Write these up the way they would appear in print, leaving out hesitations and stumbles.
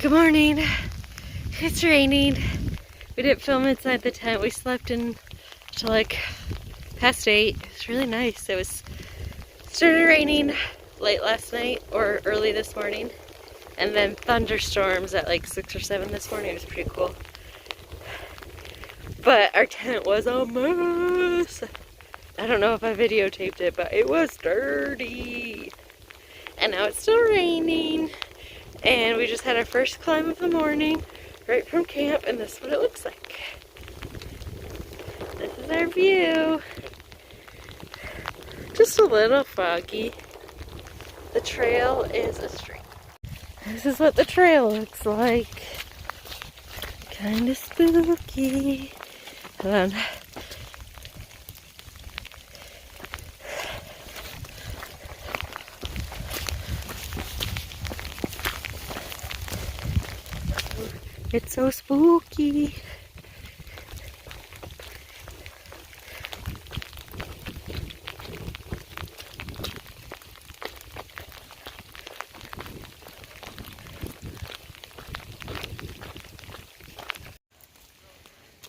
Good morning. It's raining. We didn't film inside the tent. We slept in till like past 8. It's really nice. Started raining late last night or early this morning, and then thunderstorms at like 6 or 7 this morning. It was pretty cool. But our tent was a mess. I don't know if I videotaped it, but it was dirty. And now it's still raining. And we just had our first climb of the morning right from camp, and this is what it looks like. This is our view. Just a little foggy. The trail is a stream. This is what the trail looks like. Kind of spooky. Hold on. It's so spooky.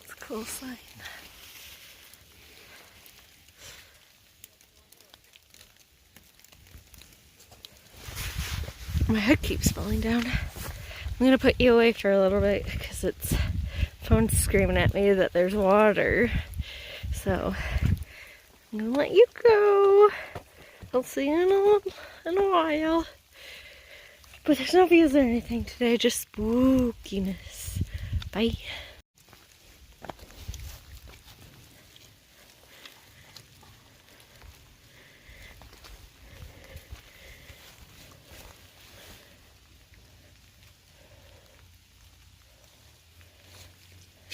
It's a cool sign. My head keeps falling down. I'm gonna put you away for a little bit because phone's screaming at me that there's water. So I'm gonna let you go. I'll see you in a while. But there's no views or anything today, just spookiness. Bye.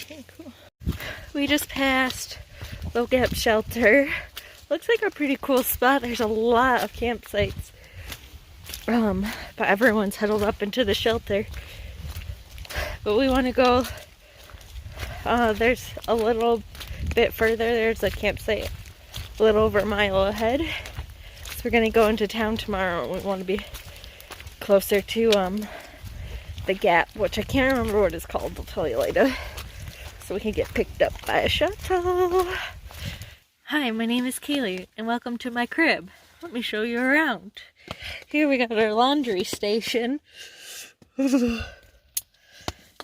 Okay, cool. We just passed Low Gap Shelter. Looks like a pretty cool spot. There's a lot of campsites. But everyone's huddled up into the shelter. But we want to go, there's a little bit further, there's a campsite a little over a mile ahead. So we're going to go into town tomorrow, and we want to be closer to the Gap, which I can't remember what it's called. I'll tell you later. So we can get picked up by a shuttle. Hi, my name is Kayleigh, and welcome to my crib. Let me show you around. Here we got our laundry station. And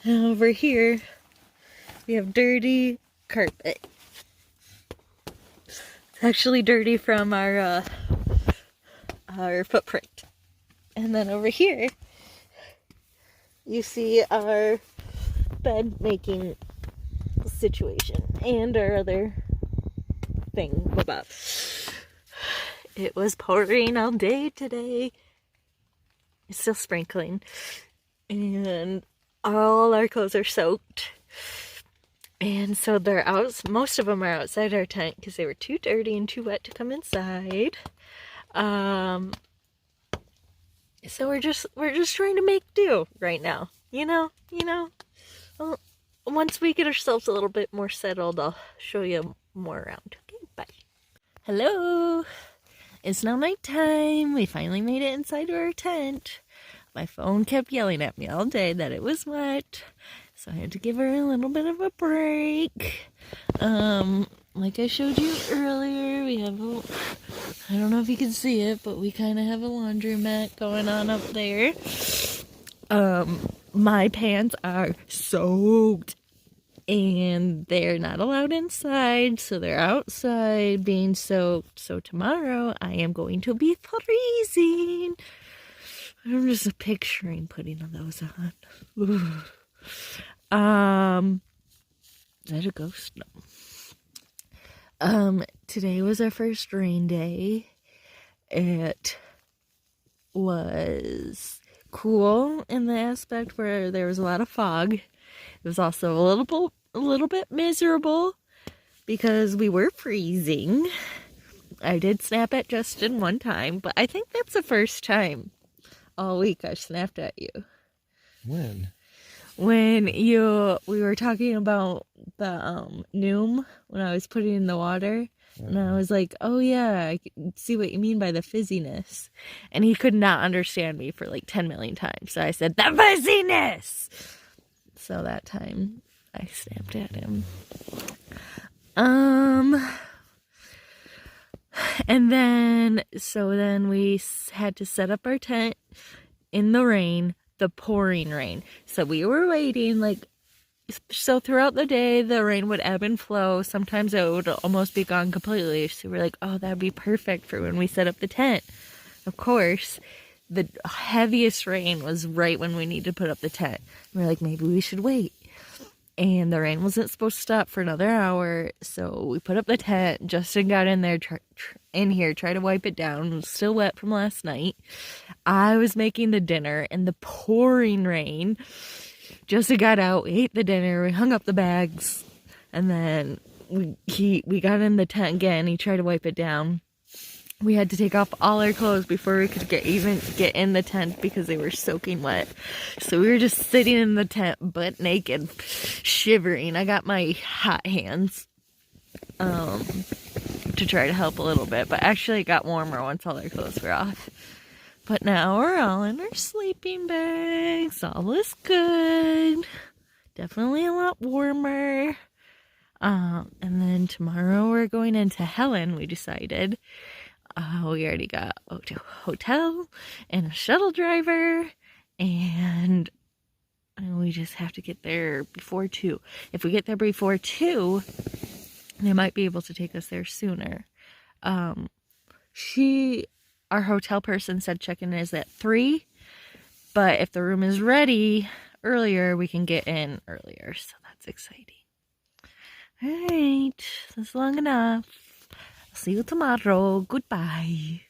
over here, we have dirty carpet. It's actually dirty from our footprint. And then over here, you see our bed making situation and our other thing above. It was pouring all day today. It's still sprinkling. And all our clothes are soaked. And so they're out. Most of them are outside our tent because they were too dirty and too wet to come inside. So we're just trying to make do right now. You know. Well, once we get ourselves a little bit more settled, I'll show you more around. Okay, bye. Hello. It's now nighttime. We finally made it inside our tent. My phone kept yelling at me all day that it was wet, so I had to give her a little bit of a break. Like I showed you earlier, we have I don't know if you can see it, but we kind of have a laundromat going on up there. My pants are soaked, and they're not allowed inside, so they're outside being soaked. So tomorrow I am going to be freezing. I'm just picturing putting those on. Is that a ghost? No. Today was our first rain day. It was cool in the aspect where there was a lot of fog. It was also a little bit miserable because we were freezing. I did snap at Justin one time, but I think that's the first time all week I snapped at you. When? When we were talking about the Noom, when I was putting in the water, And I was like, oh yeah, I can see what you mean by the fizziness. And he could not understand me for like 10 million times. So I said, the fizziness! So that time I snapped at him. And then we had to set up our tent in the rain, the pouring rain. So we were waiting, so throughout the day, the rain would ebb and flow. Sometimes it would almost be gone completely. So we're like, oh, that'd be perfect for when we set up the tent. Of course, the heaviest rain was right when we need to put up the tent. We're like, maybe we should wait. And the rain wasn't supposed to stop for another hour, so we put up the tent. Justin got in there, tried to wipe it down. It was still wet from last night. I was making the dinner in the pouring rain. Justin got out, we ate the dinner, we hung up the bags, and then we got in the tent again. He tried to wipe it down. We had to take off all our clothes before we could get in the tent because they were soaking wet. So we were just sitting in the tent, butt naked, shivering. I got my hot hands to try to help a little bit, but actually it got warmer once all our clothes were off. But now we're all in our sleeping bags. All is good. Definitely a lot warmer. And then tomorrow we're going into Helen, we decided. We already got a hotel and a shuttle driver, and we just have to get there before 2. If we get there before 2, they might be able to take us there sooner. Our hotel person said check-in is at 3, but if the room is ready earlier, we can get in earlier, so that's exciting. All right, that's long enough. See you tomorrow. Goodbye.